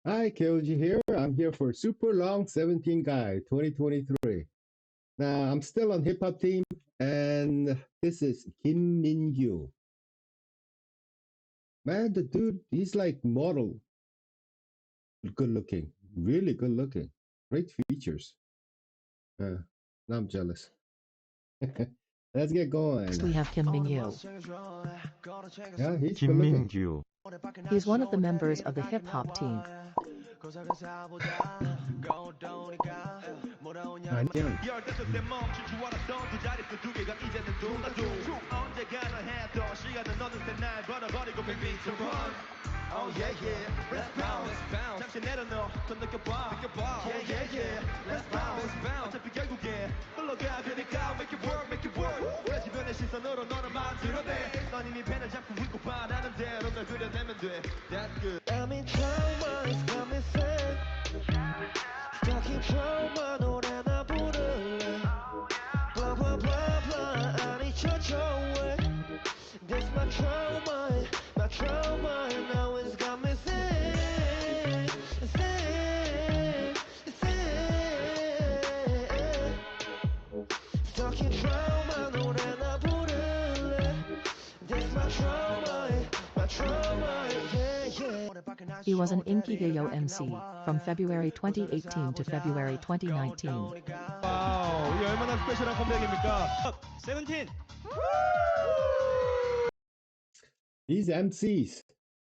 Hi, KOG here. I'm here for Super Long 17 Guy 2023. Now, I'm still on hip hop team, and this is Kim Mingyu. Man, the dude, he's like model good looking, really good looking, great features. Uh, now I'm jealous. Let's get Next going. we have Kim Mingyu. Yeah, he's good looking. 김민규. He's one of the members of the hip-hop team. 안녕. Oh yeah yeah, let's bounce. 잠시 내려놓어 더 느껴봐. Yeah yeah yeah, let's bounce. 어차피 결국엔 흘러가야 되니까 make it work, make it work. 주변의 시선으로 너를 만들어내. 넌 이미 펜을 잡고 있고 바라는 대로 널 그려내면 돼. That's good. I'm in trauma, it's got me sick. Stuck in trauma, 노래나 부를래. Blah blah blah blah, 아니 저저왜. That's my trauma, my trauma. Now it's got me sick, sick, sick. Stuck in trauma, 노래나 부를래. That's my trauma, my trauma. Yeah, yeah. He was an Inkigayo MC from February 2018 to February 2019. 와우, 이게 얼마나 스페셜한 컴백입니까? 세븐틴. These MCs,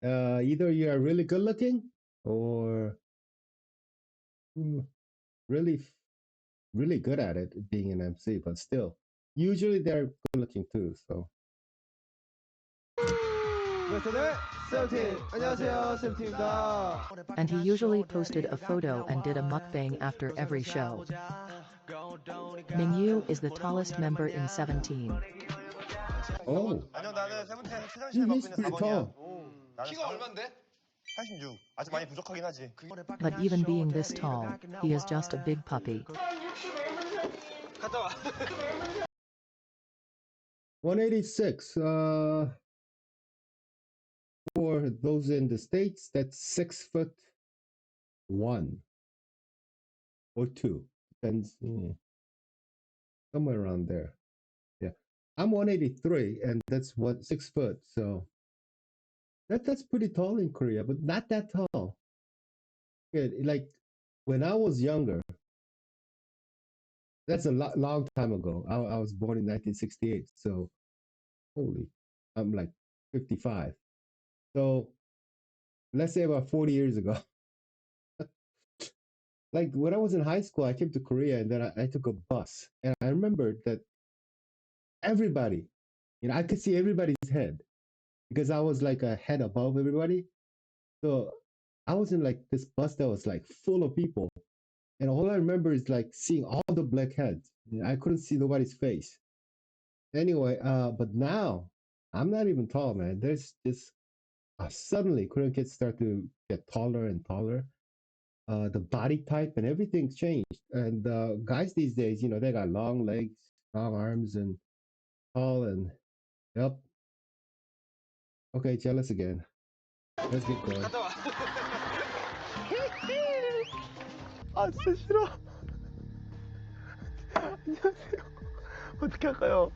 either you are really good looking or really, really good at it being an MC, but still, usually they're good looking too. So, 세븐틴. 안녕하세요, 세븐틴입니다. And he usually posted a photo and did a mukbang after every show. Mingyu is the tallest member in 17. oh, 아니요, 나는 세븐틴에서 최장신을 he's 맡고 있는 pretty 4번이야. tall. 나는 키가 얼만데? 86. 아직 많이 부족하긴 하지. But even being this tall, he is just a big puppy. 갔다 와. 186. For those in the States, that's 6'1" or 2. Depends. Somewhere around there. Yeah. I'm 183 and that's what 6 foot. So that's pretty tall in Korea, but not that tall. Yeah, like when I was younger, that's a long time ago. I was born in 1968. So holy, I'm like 55. So let's say about 40 years ago. Like when I was in high school, I came to Korea and then I took a bus. And I remember that everybody, I could see everybody's head because I was like a head above everybody. So I was in like this bus that was like full of people. And all I remember is like seeing all the black heads. I couldn't see nobody's face. Anyway, but now I'm not even tall, man. There's just suddenly Korean kids start to get taller and taller. The body type and everything's changed. And guys these days, they got long legs, long arms, and tall. And yep. Okay, jealous again. Let's get going. 갔다 와. 아, 진짜 싫어. 안녕하세요. 어떻게 할까요?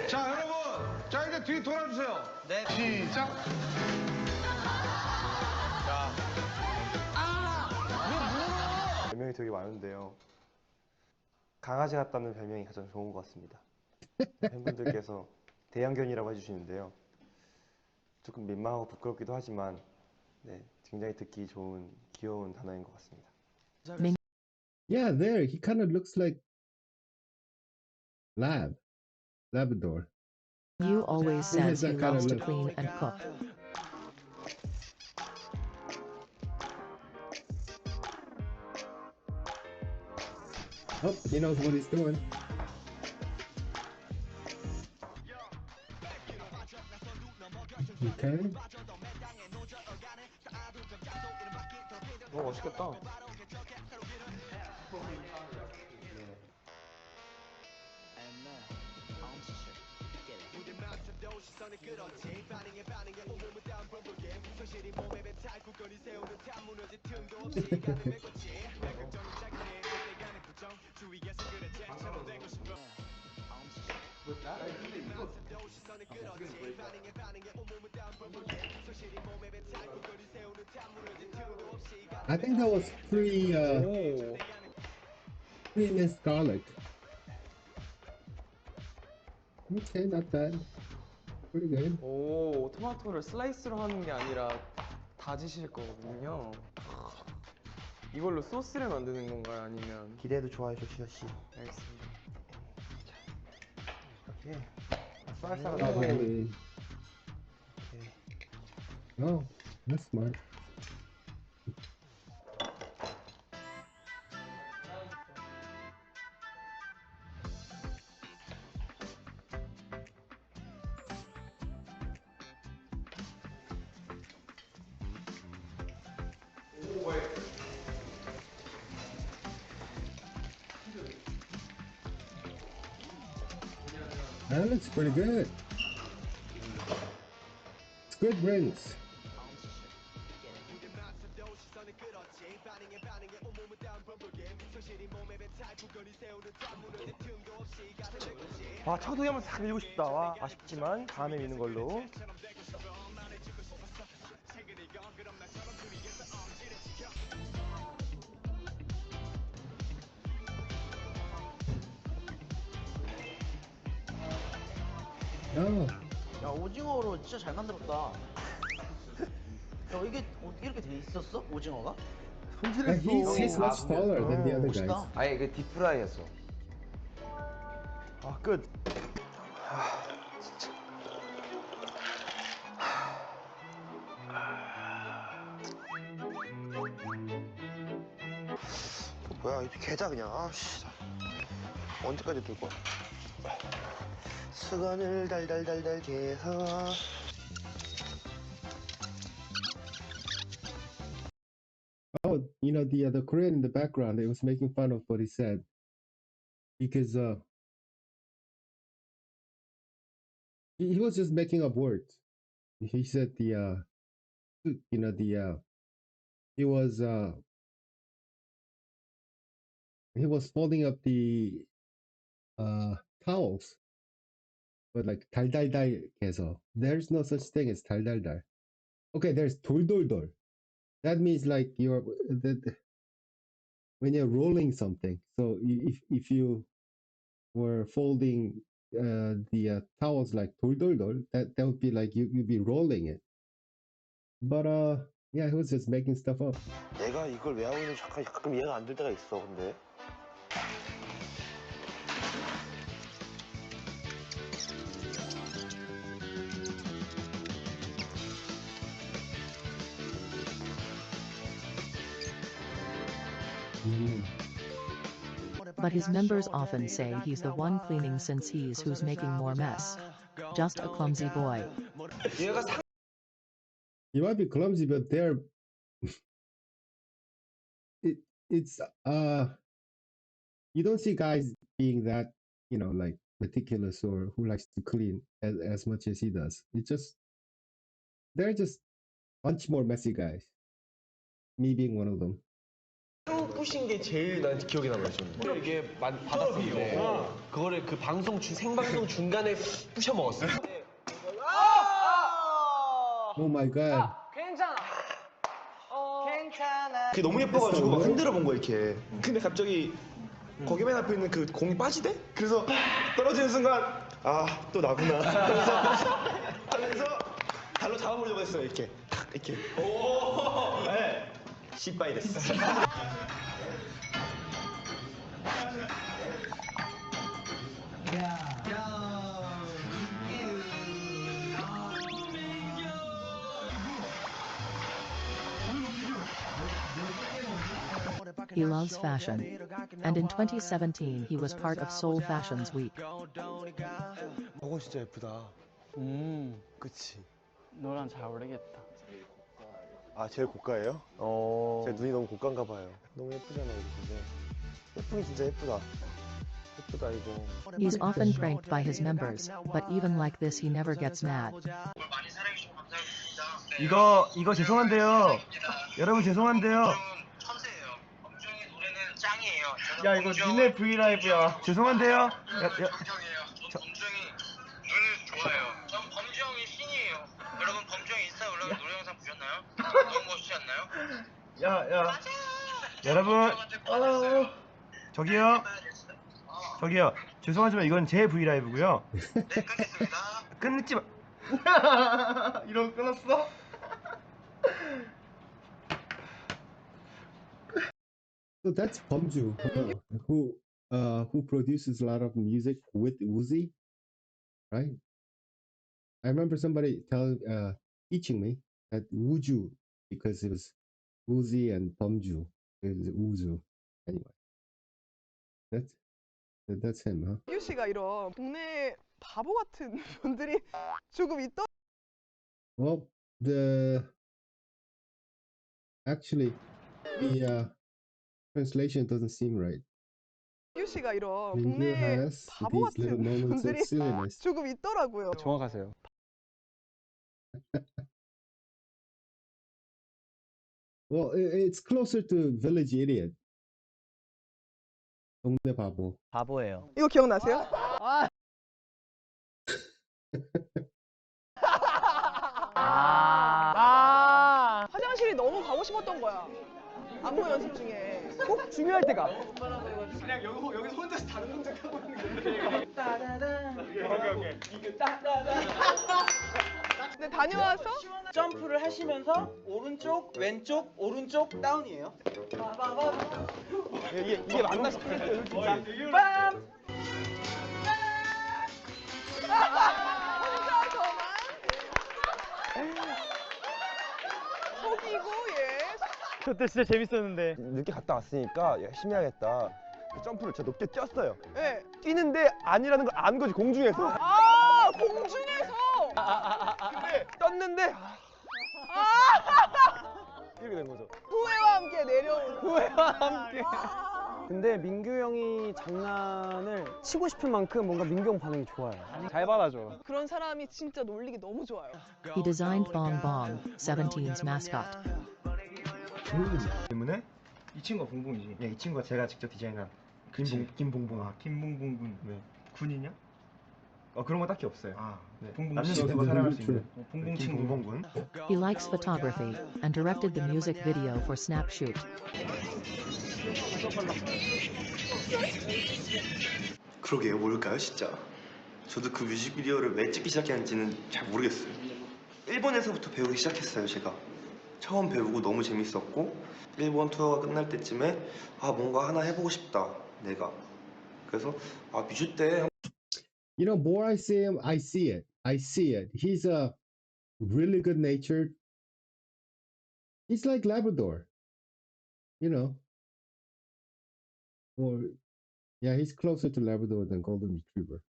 자, 여러분. 자, 이제 뒤 돌아주세요. 네. 시작. 자. 별명이 되게 많은데요. 강아지 같다는 별명이 가장 좋은 것 같습니다. 팬분들께서 대형견이라고 해주시는데요. 조금 민망하고 부끄럽기도 하지만 굉장히 듣기 좋은 귀여운 단어인 것 같습니다. Yeah, there. He kind of looks like Labrador. You always He has says he that kind of loves to look. clean and cook. Oh, he knows what he's doing. Okay. 맛있겠다. I think that was pre 오. Miss Garlic. Okay, not bad. Pretty good. 오, 토마토를 슬라이스로 하는 게 아니라 다지실 거거든요. 이걸로 소스를 만드는 건가요? 아니면? 기대도 좋아요, 조시조시. 알겠습니다. 이렇게 쌀쌀한 Oh, 거. really? Oh, that's smart. That looks pretty good. It's good rings. 와, 차도이 한번 싹 밀고 싶다. 와, 아쉽지만 다음에 미는 걸로. Oh, 야, 오징어로 진짜 잘 만들었다. 야, 이게 이렇게 돼 있었어? 오징어가? but he's much taller than the other guys. 멋있다. 아예 그 딥프라이 했어. 아, 끝. 뭐야 이 계좌 그냥 아씨 언제까지 둘 거야? 수건을 달달달달 개서 Oh, the Korean in the background, it was making fun of what he said because he was just making up words. He said he was folding up the towels, but like 달달달 해서 there's no such thing as 달달달. Okay, there's 돌돌돌. That means like when you're rolling something. So if you were folding the towels like 돌돌돌, that would be like you'd be rolling it. But yeah, he was just making stuff up. 내가 이걸 왜 하고 있는지 잠깐 가끔 이해가 안 될 때가 있어 근데 But his members often say he's the one cleaning since he's who's making more mess. Just a clumsy boy. 얘가 상 You might be clumsy, but it's you don't see guys being that like meticulous or who likes to clean as much as he does. They're just much more messy guys. Me being one of them. 부신 게 제일 나한테 기억에 남아요, 저는. 이게 받았었는데, 그거를 그 생방송 중간에 부셔 먹었어요. Oh my god. 그게 너무 예뻐가지고 막 흔들어 본 거야, 이렇게. 근데 갑자기 거기 맨 앞에 있는 그 공이 빠지대? 그래서 떨어지는 순간, 아, 또 나구나. 하면서 발로 잡아보려고 했어요, 이렇게. 탁, 이렇게. 오! 네. 씨빠이 됐어. He loves fashion. And in 2017 he was part of Seoul Fashion's Week. 저건 진짜 예쁘다. 그치. 너랑 잘 어울리겠다. 아 제일 고가예요? 제 눈이 너무 고가인가 봐요. 너무 예쁘잖아요 이거 근데. 예쁘긴 진짜 예쁘다. 예쁘다 이거. He's often pranked by his members, but even like this he never gets mad. 많이 사랑해주셔서 감사합니다. 이거 죄송한데요. 여러분 죄송한데요. 천재예요. 범중이 노래는 짱이에요. 야 이거 니네 브이라이브야. 죄송한데요. 범중이에요. 전 범중이 눈을 좋아해요. 전 범중이 신이에요. 여러분 범중 인스타 올라간 노래 영상 보셨나요? 너무 멋있지 않나요? 야. 여러분. 저기요. 죄송하지만 이건 제 브이라이브고요. 네, 끊겠습니다. 끊지 마. 이러고 끊었어? So that's Bumju, who produces a lot of music with Uzi, right? I remember somebody teaching me that Wuju, because it was Uzi and Bumju, it was Uzu. Anyway, that's him, huh? 민규 씨가 이런 동네 바보 같은 분들이 조금 있더. Well, actually the translation doesn't seem right. 민규 씨가 이런 Mingyu 동네 has 바보 these little 같은 moments of 분들이 silliness. 조금 있더라고요. 정확하세요. Well, it's closer to village idiot. 동네 바보. 바보예요. 이거 기억나세요? 화장실이 너무 가고 싶었던 거야. 안무 연습 중에. 꼭 중요할 때가. 그냥 여기서 혼자서 다른 동작 하고 있는 건데. 오케이. 근데 다녀와서 점프를 하시면서 오른쪽, 왼쪽, 오른쪽 다운이에요. 이게 맞나 싶어요. 빰! 혼자 저만 속이고 예. 그때 진짜 재밌었는데. 늦게 갔다 왔으니까 열심히 해야겠다. 그 점프를 진짜 높게 뛰었어요. 예. 뛰는데 아니라는 걸 아는 거지, 공중에서. 아 공중에서. 근데 떴는데 이렇게 된 거죠. 후회와 함께 내려오는. 후회와 함께. 와. 근데 민규 형이 장난을 치고 싶은 만큼 뭔가 민규 형 반응이 좋아요. 잘 받아줘. 그런 사람이 진짜 놀리기 너무 좋아요. He designed Bong Bong, Seventeen's mascot. 때문에 이 친구가 봉봉이지. 이 친구가 제가 직접 디자인한 김봉봉. 김봉봉 군. 네. 군이냐? 그런 거 딱히 없어요. 네. 봉봉 씨가 사랑할 수 있는 봉봉 친구 봉군. He likes photography and directed the music video for Snap Shoot. 그러게요, 뭘까요, 진짜? 저도 그 뮤직비디오를 왜 찍기 시작했는지는 잘 모르겠어요. 일본에서부터 배우기 시작했어요, 제가. 처음 배우고 너무 재밌었고 일본 투어가 끝날 때쯤에 뭔가 하나 해보고 싶다, 내가. 그래서 뮤즈 때 You know, more I see him, I see it. I see it. He's a really good natured. He's like Labrador, you know. Or yeah, he's closer to Labrador than Golden Retriever.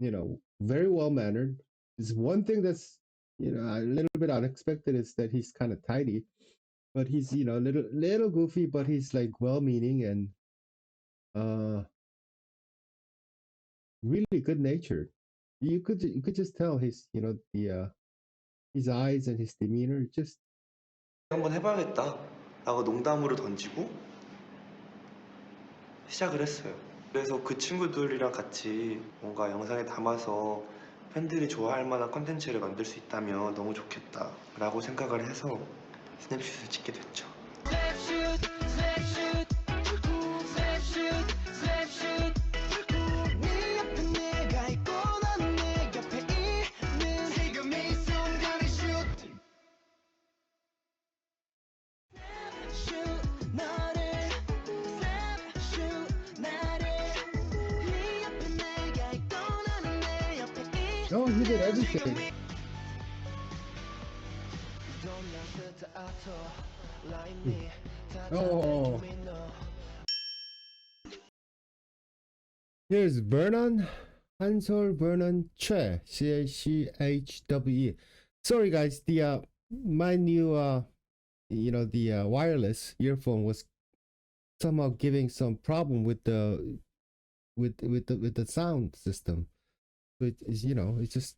You know, very well mannered. There's one thing that's a little bit unexpected is that he's kind of tidy, but he's little goofy, but he's like well meaning and really good natured. You could just tell his his eyes and his demeanor just 한번 해봐야겠다 라고 농담으로 던지고 시작을 했어요. 그래서 그 친구들이랑 같이 뭔가 영상에 담아서 팬들이 좋아할 만한 컨텐츠를 만들 수 있다면 너무 좋겠다 라고 생각을 해서 스냅슛을 찍게 됐죠. oh, he did everything. Oh. Here's Vernon, Hansol Vernon Che, CHWE. Sorry guys, the my new the wireless earphone was somehow giving some problem with the with the sound system. So it's just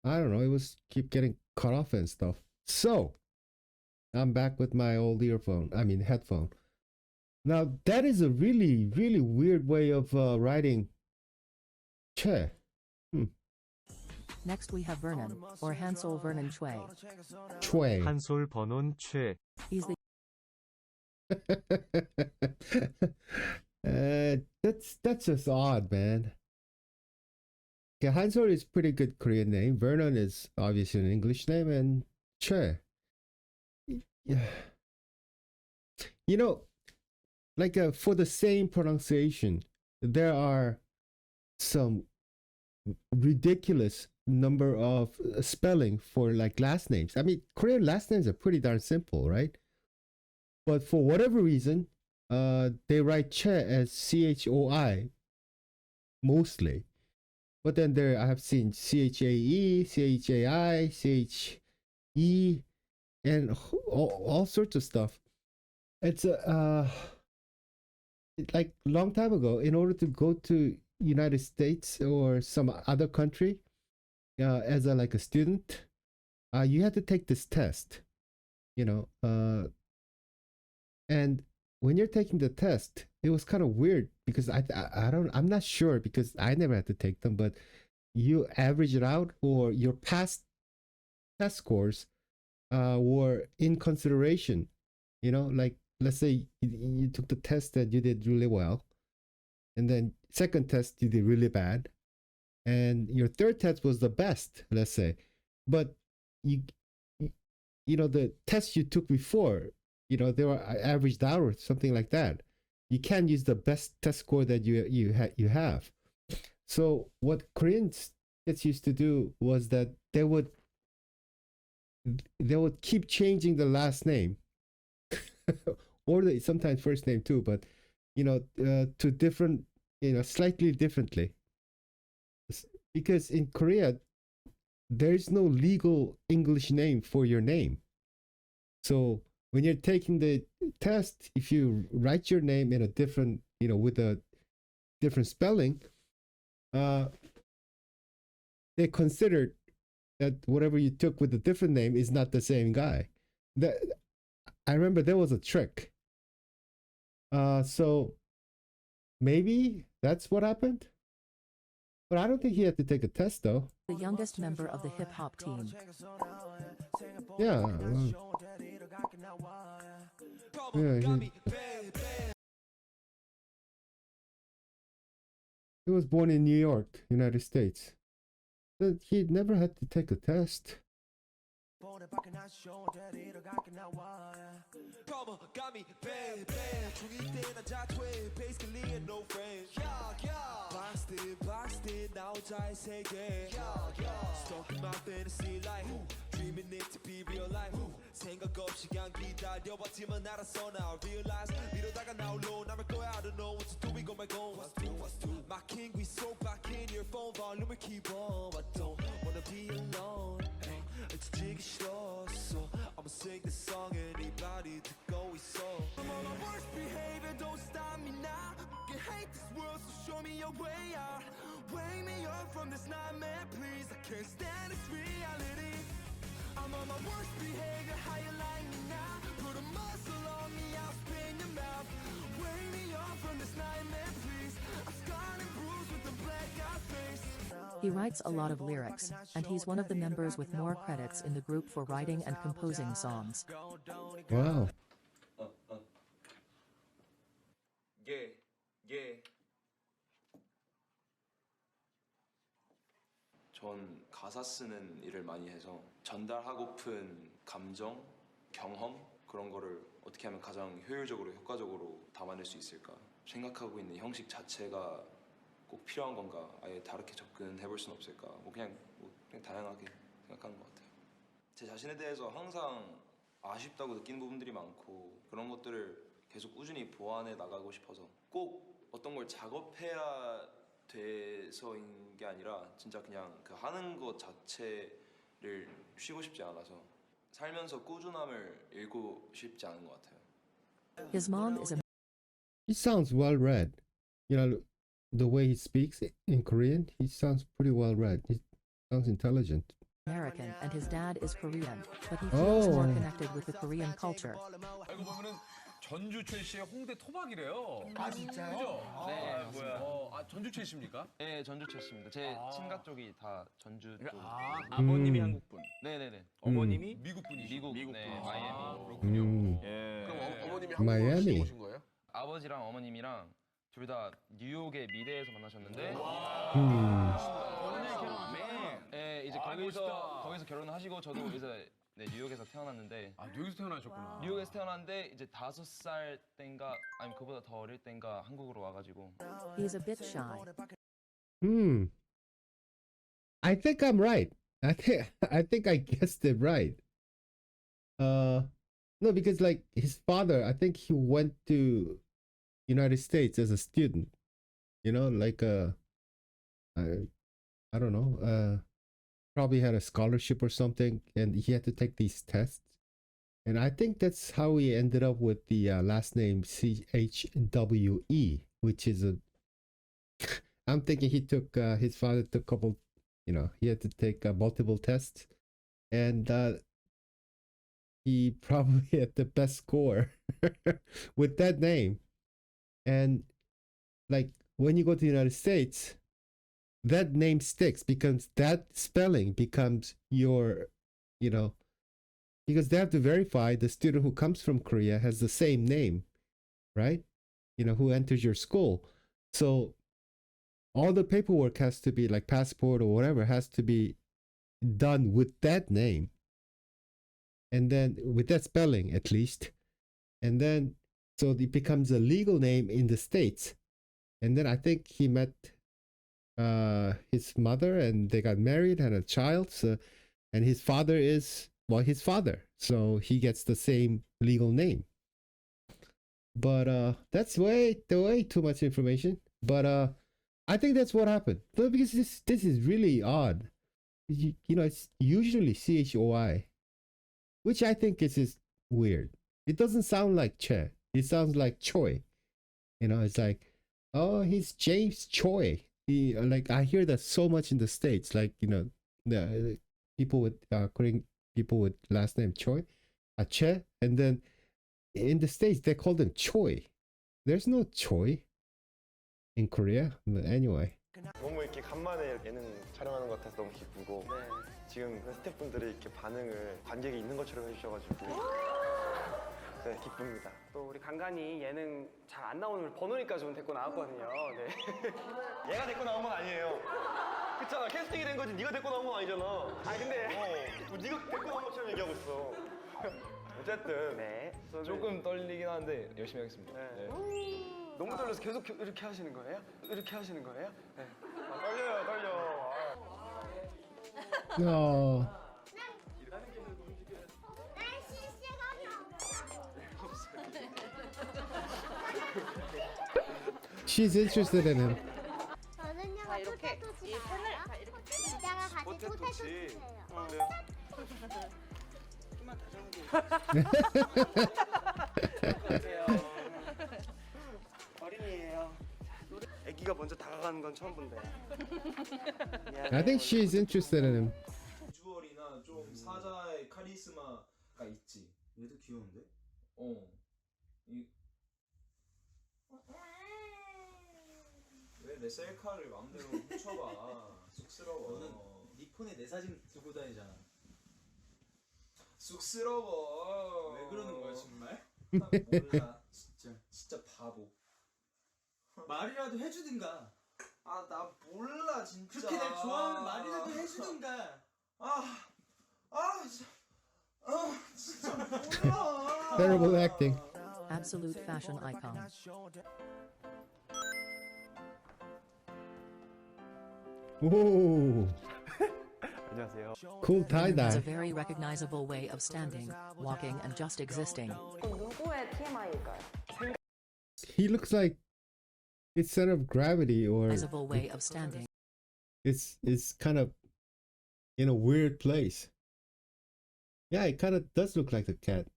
I don't know, it was keep getting cut off and stuff. So I'm back with my old headphone. Now that is a really, really weird way of writing che. Next we have Vernon, or Hansol Vernon Choi. Chue. 한솔 버논 최. He's the That's just odd, man. Yeah, Hansol is pretty good Korean name. Vernon is obviously an English name, and Che. Yeah. You know, like for the same pronunciation, there are some ridiculous number of spelling for like last names. I mean, Korean last names are pretty darn simple, right? But for whatever reason, they write Che as CHOI mostly. But then I have seen CHAE, CHAI, CHE, and all sorts of stuff. It's like long time ago, in order to go to United States or some other country, as a student, you had to take this test, and when you're taking the test, it was kind of weird because I'm not sure because I never had to take them, but you average it out or your past test scores were in consideration. Like let's say you took the test that you did really well, and then second test you did really bad, and your third test was the best, let's say, but the test you took before, they were averaged out or something like that. You can't use the best test score that you have. So what Koreans gets used to do was that they would keep changing the last name or sometimes first name too, but to different, slightly differently, because in Korea there is no legal English name for your name. So when you're taking the test, if you write your name in a different, with a different spelling, they considered that whatever you took with a different name is not the same guy. I remember there was a trick. So maybe that's what happened. But I don't think he had to take a test though. The youngest member of the hip hop team. Yeah. He was born in New York, United States. He never had to take a test. Dreaming it to be real life. 생각 없이 그냥 기다려봤지만 알았어 now realize 이러다가 now low 남을 거야 I don't know what to do we go my go my king we so back in your phone volume keep on I don't wanna be alone 지치기 싫었어 I'ma sing this song anybody 듣고 있어 I'm on my worst behavior don't stop me now I hate this world so show me your way out wake me up from this nightmare please I can't stand this reality I'm on my worst behavior, how you like me now? Put a muscle on me, I'll spin your mouth wake me up from this nightmare, please I'm scarred and bruised with the blackout face He writes a lot of lyrics, and he's one of the members with more credits in the group for writing and composing songs. Wow. 전 가사 쓰는 일을 많이 해서 전달하고픈 감정, 경험 그런 거를 어떻게 하면 가장 효율적으로 효과적으로 담아낼 수 있을까 생각하고 있는 형식 자체가 꼭 필요한 건가 아예 다르게 접근해볼 수는 없을까 그냥 다양하게 생각하는 것 같아요. 제 자신에 대해서 항상 아쉽다고 느끼는 부분들이 많고 그런 것들을 계속 꾸준히 보완해 나가고 싶어서 꼭 어떤 걸 작업해야 돼서인 게 아니라 진짜 그냥 그 하는 것 자체를 쉬고 싶지 않아서 살면서 꾸준함을 잃고 싶지 않은 것 같아요. His mom is a He sounds well read. The way he speaks in Korean, he sounds pretty well read. He sounds intelligent. American and his dad is Korean, but he feels more Oh. connected with the Korean culture. 알고 보면은 전주철 씨의 홍대 토박이래요. 아, 진짜요? 그죠? 네, 뭐야. 전주철 씨입니까? 네, 전주철 씨입니다. 제 아. 친가 쪽이 다 전주 쪽. 아버님이 한국 분, 네네네. 어머님이 미국 분이시죠. 미국, 네, 마이애미. 그렇군요. 음. 예. 그럼 어머님이 마이애미. 한국으로 오신 거예요? 아버지랑 어머님이랑 둘 다 뉴욕의 미대에서 만나셨는데, 네, 이제 거기서 결혼을 하시고 저도 이제 네, 뉴욕에서 태어났는데. 아, 뉴욕에서 태어나셨구나. 뉴욕에서 태어났는데 이제 5살 땐가 아니면 그보다 더 어릴 땐가 한국으로 와가지고. He's a bit shy. I think I'm right. I think I guessed it right. No, because like his father, I think he went to United States as a student. You know, like I don't know, probably had a scholarship or something, and he had to take these tests. And I think that's how he ended up with the last name CHWE, which is a. I'm thinking he took his father took a couple, you know, he had to take multiple tests, and he probably had the best score with that name. And like when you go to the United States, that name sticks because that spelling becomes your, you know, because they have to verify the student who comes from Korea has the same name, right? You know, who enters your school. So all the paperwork has to be like passport or whatever has to be done with that name. And then with that spelling at least. And then so it becomes a legal name in the States. And then I think he met his mother and they got married, had a child. So, and his father is, well, his father. So he gets the same legal name. But that's way too much information. But I think that's what happened. But because this is really odd. You know, it's usually CHOI, which I think is weird. It doesn't sound like Che. It sounds like Choi. You know, it's like, oh, he's James Choi. He, like, I hear that so much in the States. Like, you know, the people with Korean people with last name Choi, Che, and then in the States they call them Choi. There's no Choi in Korea. But anyway. 너무 이렇게 간만에 예능 촬영하는 것 같아서 너무 기쁘고 지금 그 스태프분들이 이렇게 반응을 관객이 있는 것처럼 해주셔가지고 네, 기쁩니다. 또 우리 간간히 예능 잘 안 나오는 버논이까 좀 데리고 나왔거든요. 네. 얘가 데리고 나온 건 아니에요. 그렇잖아, 캐스팅이 된 거지. 네가 데리고 나온 건 아니잖아. 아 근데 뭐 네가 데리고 나온 것처럼 얘기하고 있어. 어쨌든 네. 조금 떨리긴 하는데 열심히 하겠습니다. 네. 너무 떨려서 계속 이렇게 하시는 거예요? 이렇게 하시는 거예요? 네. 떨려요, 떨려. No. She's interested in him. 자, 이렇게 이 펜을 자, 이렇게 이따가 같이 포테토 주세요. 좀만 다정하게. 어린이에요. 아기가 먼저 다가가는 건 처음 본데. I think she's interested in him. 비주얼이나 좀 사자의 카리스마가 있지. 얘도 귀여운데? 왜 내 셀카를 마음대로 훔쳐봐. 쑥스러워. 너는 네 폰에 내 사진 두고 다니잖아. 쑥스러워. 왜 그러는 거야 정말? 나 몰라. 진짜 바보. 말이라도 해주든가. 아 나 몰라 진짜. 그렇게 날 좋아하면 말이라도 해주든가. 진짜 몰라. Terrible acting. Absolute fashion icon. Ooh, 안녕하세요. cool tie It's a dye. very recognizable way of standing, walking, and just existing. 누구의 TMI일까요? He looks like it's center of gravity, or Recognizable way of standing. it's kind of in a weird place. Yeah, it kind of does look like a cat,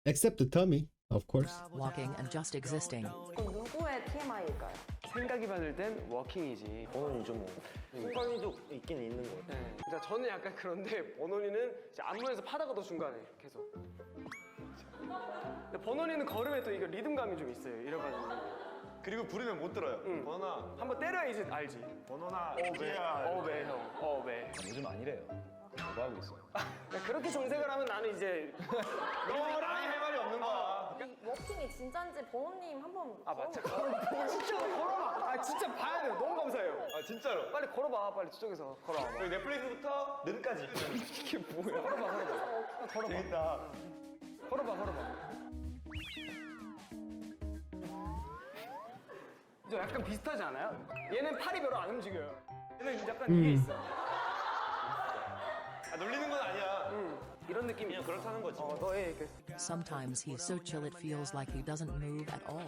except the tummy, of course. Walking and just existing. 누구의 TMI일까요? 생각이 받을 땐 워킹이지. 번원이죠 뭐. 순간이도 있긴 있는 거 같아요. 네. 자, 저는 약간 그런데 번원이는 이제 안무에서 파다가도 중간에 계속. 근데 번원이는 걸음에 또 이거 리듬감이 좀 있어요. 이래가지고. 그리고 부르면 못 들어요. 번원아. 한번 때려야지 알지. 번원아. 왜 형? 왜? 요즘 아니래요. 뭐 하고 있어요? 그렇게 정색을 하면 나는 이제 너랑 할 말이 없는 거야. 워킹이 진짜인지 버논님 한번 아 맞죠. 진짜 걸어봐. 아 진짜 봐야 돼요. 너무 감사해요. 아 진짜로. 빨리 걸어봐. 빨리 저쪽에서 걸어봐. 여기 넷플릭스부터 느까지. 이게 뭐야? 걸어봐. 재밌다. 걸어봐. 저 약간 비슷하지 않아요? 얘는 팔이 별로 안 움직여요. 얘는 약간 이게 있어. 놀리는 건 아니야. 이런 느낌이 그냥 그렇다는 거지. 너의 그 Sometimes he's so chill it feels like he doesn't move at all.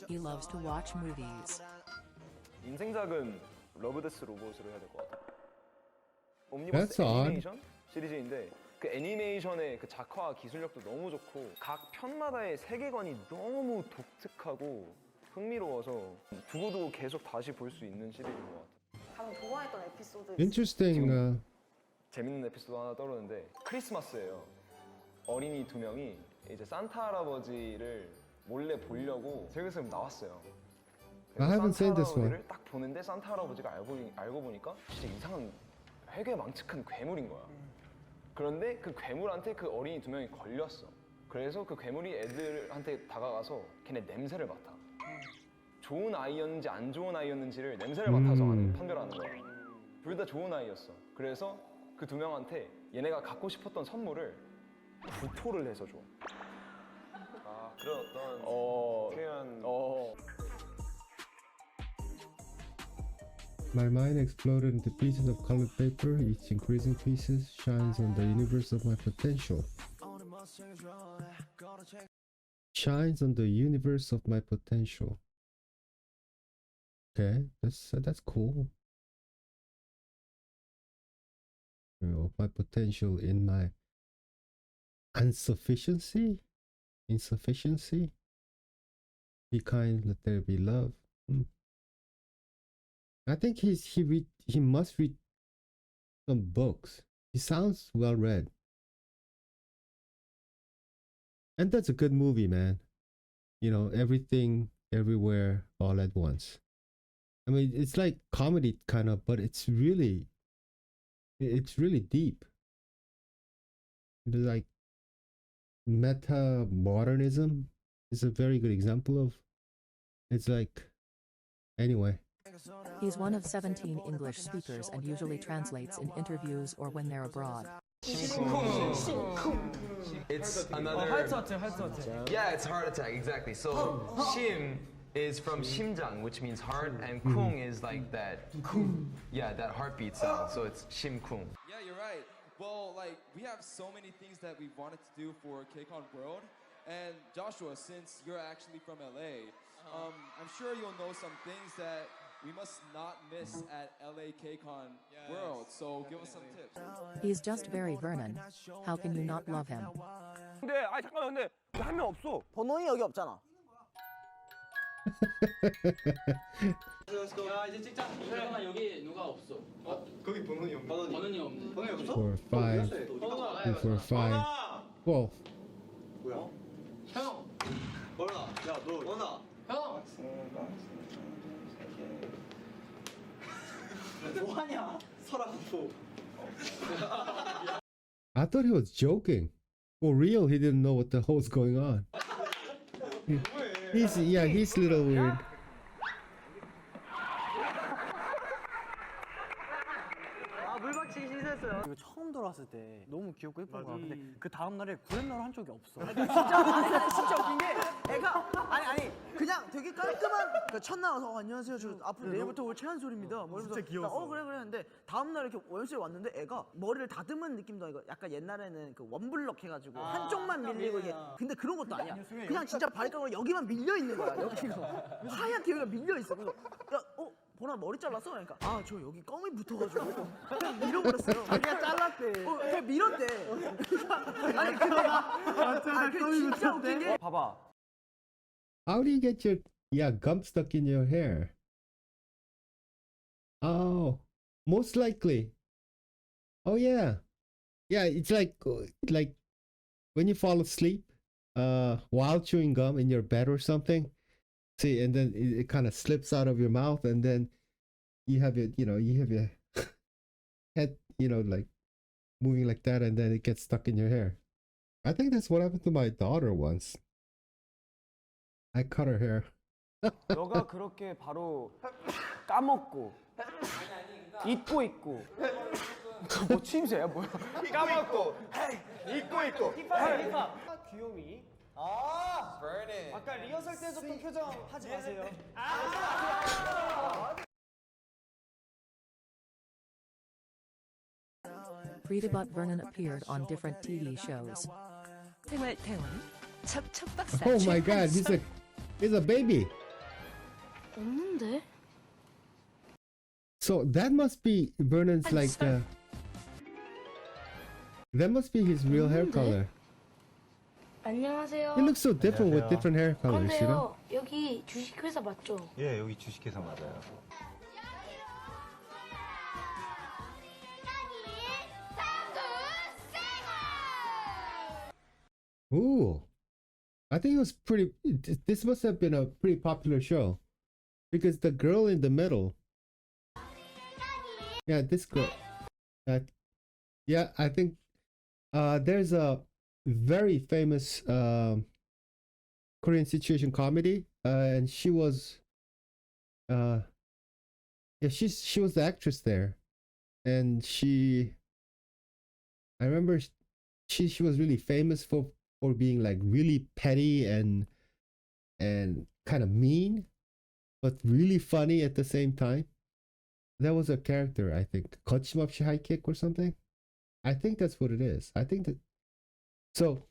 He loves to watch movies. 인생작은 러브데스 로봇으로 해야 될 것 같아. That's 옴니버스 odd. 애니메이션 시리즈인데 그 애니메이션의 그 작화와 기술력도 너무 좋고 각 편마다의 세계관이 너무 독특하고 흥미로워서 두고두고 계속 다시 볼 수 있는 시리즈인 것 같아. 가장 좋아했던 에피소드 Interesting. 재밌는 에피소드 하나 떠오르는데 크리스마스예요. 어린이 2명이 이제 산타 할아버지를 몰래 보려고 슬슬 나왔어요. I haven't seen this one. 할아버지를 딱 보는데 산타 할아버지가 알고 보니까 진짜 이상한 회계 망측한 괴물인 거야. 그런데 그 괴물한테 그 어린이 2명이 걸렸어. 그래서 그 괴물이 애들한테 다가가서 걔네 냄새를 맡아. 좋은 아이였는지 안 좋은 아이였는지를 냄새를 맡아서 판별하는 거야. 둘 다 좋은 아이였어. 그래서 그 2명한테 얘네가 갖고 싶었던 선물을 구토를 해서 줘. 아 그런 어떤 표현. My mind exploded into pieces of colored paper. Each increasing pieces shines on the universe of my potential. Shines on the universe of my potential. Okay, that's cool. You know, my potential in my insufficiency. Be kind, let there be love. I think he must read some books. He sounds well read. And that's a good movie, man. You know, everything, everywhere, all at once. I mean, it's like comedy kind of, but it's really deep. It's like meta modernism is a very good example of. It's like, anyway. He's one of 17 English speakers and usually translates in interviews or when they're abroad. It's another. Yeah, it's heart attack, exactly. So, Shim is from 심장, which means heart, and Kung is like that. Yeah, that heartbeat sound. So it's Shim Kung. Yeah, you're right. Well, like, we have so many things that we wanted to do for KCON World. And Joshua, since you're actually from LA, I'm sure you'll know some things that we must not miss at LA KCON World. So give us some tips. He's just very Vernon. How can you not love him? 근데 잠깐만 근데 한 명 없어. 번호이 여기 없잖아. 야 이제 찍자. 잠깐만 여기 누가 없어? 거기 번원이 없네. 번원이 없네. 번원이 없어? 4, 5, 2, 4, 5, 12. 뭐야? 형. 번원아, 야 너. 번원아. 형. 뭐하냐? 서라고. I thought he was joking. For real, he didn't know what the hell's going on. He's a little weird. 물박치기 실수했어요. 이거 처음 들어왔을 때 너무 귀엽고 예쁜 거야. 근데 그 다음 날에 구렛나루 한 쪽이 없어. 진짜 웃긴 게 애가 아니 그냥 되게 깔끔한 그 첫 나와서 안녕하세요 저 앞으로 내일부터 올 최한솔입니다. 뭐 진짜 귀여웠어. 그래 했는데 다음 날 이렇게 연습실에 왔는데 애가 머리를 다듬은 느낌도 아니고 약간 옛날에는 그 원블럭 해가지고 한쪽만 밀리고 이게 근데 그런 것도 아니야. 그냥 진짜 발가락으로 여기만 밀려 있는 거야. 여기서 하얗게 여기가 밀려 있어. 그래서 보나 머리 잘랐어? 그러니까 아 저 여기 껌이 붙어가지고 그냥 밀어버렸어요. 자기가 잘랐대. 그냥 밀었대. 아니 근데 진짜 웃긴 게 봐봐. How do you get your gum stuck in your hair? Oh, most likely. Oh yeah, yeah. It's like when you fall asleep, while chewing gum in your bed or something. See, and then it kind of slips out of your mouth, and then you have your head, like moving like that, and then it gets stuck in your hair. I think that's what happened to my daughter once. I cut her hair. 너가 그렇게 바로 까먹고 잊고 있고 뭐 추임새야 뭐야? 까먹고 잊고 힙합 귀요미. 아, Vernon. 아까 리허설 때 줬던 표정 하지 마세요. Rita but Vernon appeared on different TV shows. 생활 태원 첫 박사. Oh my God, he's a baby. 없는데? So that must be Vernon's like that must be his real hair color. 안녕하세요. He looks so different with different hair colors, you know? 그런데요, 여기 주식회사 맞죠? 예, 여기 주식회사 맞아요. Ooh, I think it was pretty. This must have been a pretty popular show, because the girl in the middle. Yeah, this girl. Yeah, I think there's a very famous Korean situation comedy, and she was. Yeah, she was the actress there, and I remember she was really famous for being like really petty and kind of mean, but really funny at the same time. That was a character, I think. 거침없이 high kick or something. I think that's what it is. I think that. So,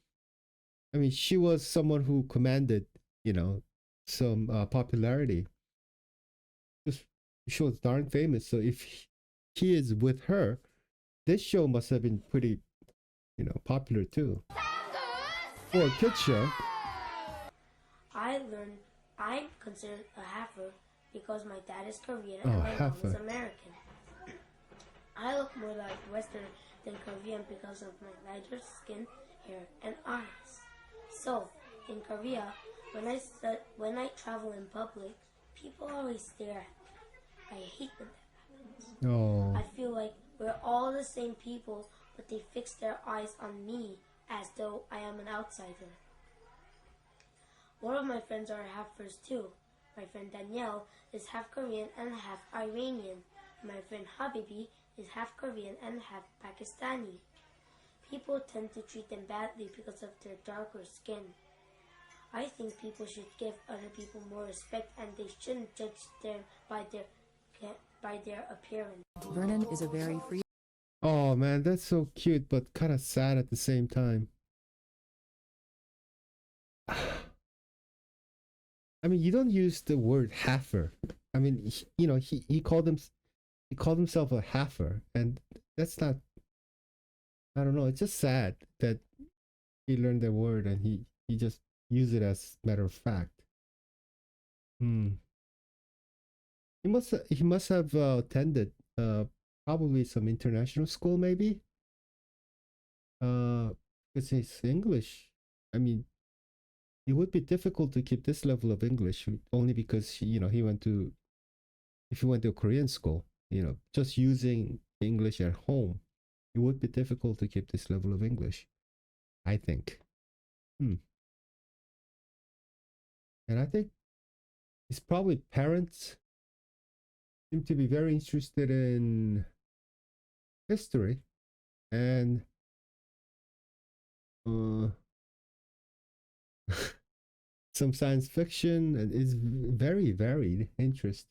I mean, she was someone who commanded, some popularity. She was darn famous. So if he is with her, this show must have been pretty, popular too. For a kid show. I learned I'm considered a halfer because my dad is Korean and my mom is American. I look more like Western than Korean because of my lighter skin, hair, and eyes. So, in Korea, when I travel in public, people always stare at me. I hate when that happens. Oh. I feel like we're all the same people, but they fix their eyes on me as though I am an outsider. One of my friends are halfers too. My friend Danielle is half Korean and half Iranian. My friend Habibi is half Korean and half Pakistani. People tend to treat them badly because of their darker skin. I think people should give other people more respect and they shouldn't judge them by their appearance. Vernon is a very free. Oh man, that's so cute, but kind of sad at the same time. I mean, you don't use the word halfer. I mean, he called himself a halfer, and that's not. I don't know. It's just sad that he learned the word and he just used it as matter of fact. He must have attended probably some international school, maybe. Because his English. I mean, it would be difficult to keep this level of English only because he went to. If he went to a Korean school, just using English at home, it would be difficult to keep this level of English, I think. And I think his probably parents seem to be very interested in history and some science fiction, and is very varied interest.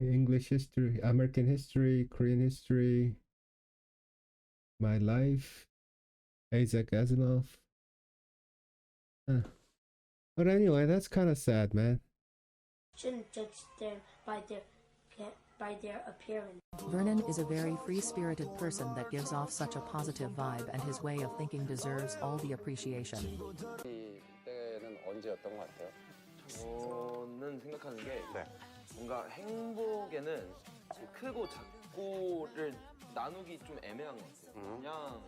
English history, American history, Korean history, my life, Isaac Asimov. But anyway, that's kind of sad, man. Shouldn't judge them by their by their appearance. Vernon is a very free-spirited person that gives off such a positive vibe, and his way of thinking deserves all the appreciation. 이때는 언제였던 것 같아요? 저는 생각하는 게 뭔가 행복에는 크고 작고를 나누기 좀 애매한 것 같아요. 그냥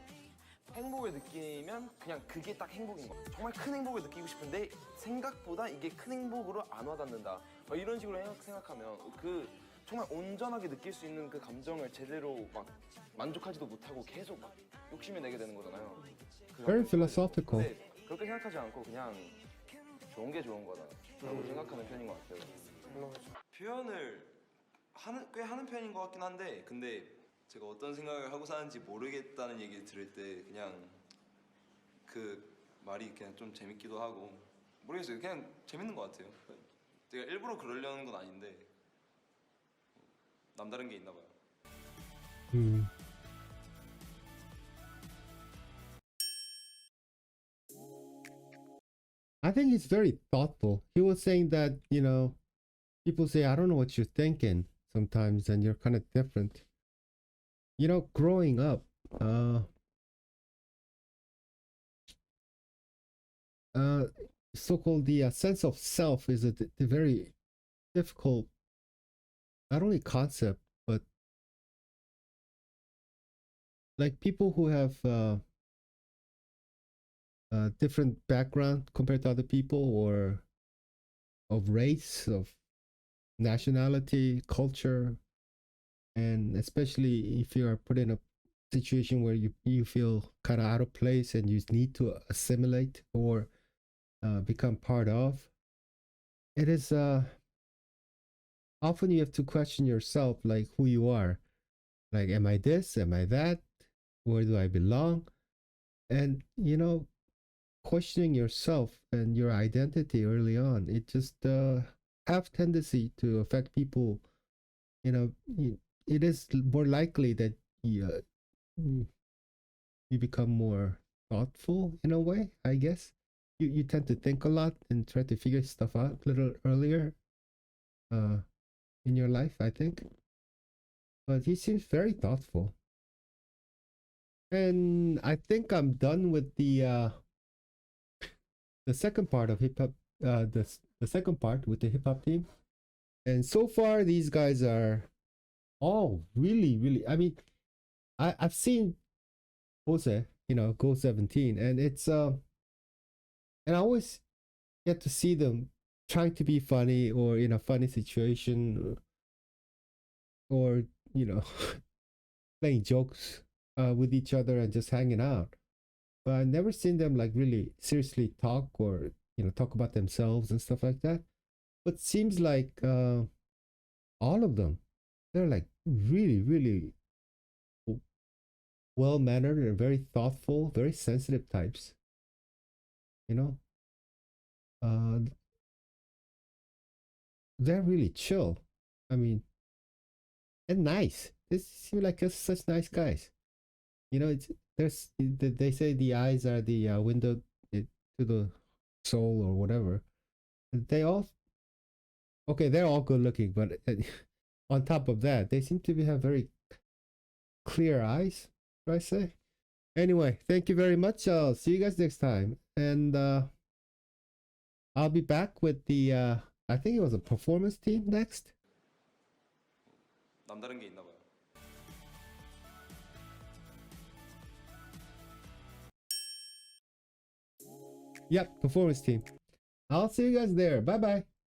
행복을 느끼면 그냥 그게 딱 행복인 것 같아요. 정말 큰 행복을 느끼고 싶은데 생각보다 이게 큰 행복으로 안 와닿는다. 이런 식으로 생각하면 그 정말 온전하게 느낄 수 있는 그 감정을 제대로 막 만족하지도 못하고 계속 막 욕심을 내게 되는 거잖아요. Very philosophical. 근데 그렇게 생각하지 않고 그냥 좋은 게 좋은 거다라고 생각하는 편인 것 같아요. 표현을 꽤 하는 편인 것 같긴 한데, 근데 제가 어떤 생각을 하고 사는지 모르겠다는 얘기를 들을 때 그냥 그 말이 그냥 좀 재밌기도 하고, 모르겠어요. 그냥 재밌는 것 같아요. 제가 일부러 그러려는 건 아닌데 남다른 게 있나 봐요. I think he's very thoughtful. He was saying that, you know, people say, I don't know what you're thinking sometimes, and you're kind of different. You know, growing up, so-called the sense of self is a very difficult, not only concept, but like people who have different background compared to other people, or of race, of nationality, culture, and especially if you are put in a situation where you feel kind of out of place and you need to assimilate or become part of, it is often you have to question yourself, like who you are. Like, am I this? Am I that? Where do I belong? And, you know, questioning yourself and your identity early on, it just have tendency to affect people. You know, it is more likely that you become more thoughtful in a way, I guess. You tend to think a lot and try to figure stuff out a little earlier in your life, I think. But he seems very thoughtful. And I think I'm done with the second part of hip hop, the second part with the hip hop team. And so far, these guys are all really. I mean, I've seen Jose, you know, Go 17, and it's and I always get to see them trying to be funny or in a funny situation, or you know, playing jokes with each other and just hanging out. But I've never seen them like really seriously talk or, you know, talk about themselves and stuff like that. But seems like all of them, they're like really well mannered and very thoughtful, very sensitive types. You know, they're really chill. I mean, and nice. They seem like such nice guys. You know, they say the eyes are the window to the soul or whatever. They all, okay, they're all good looking, but on top of that, they seem to have very clear eyes, should I say? Anyway, thank you very much. I'll see you guys next time. And I'll be back with the, I think it was a performance team next. 남다른 게 있나 봐요. Yep, performance team. I'll see you guys there. Bye bye.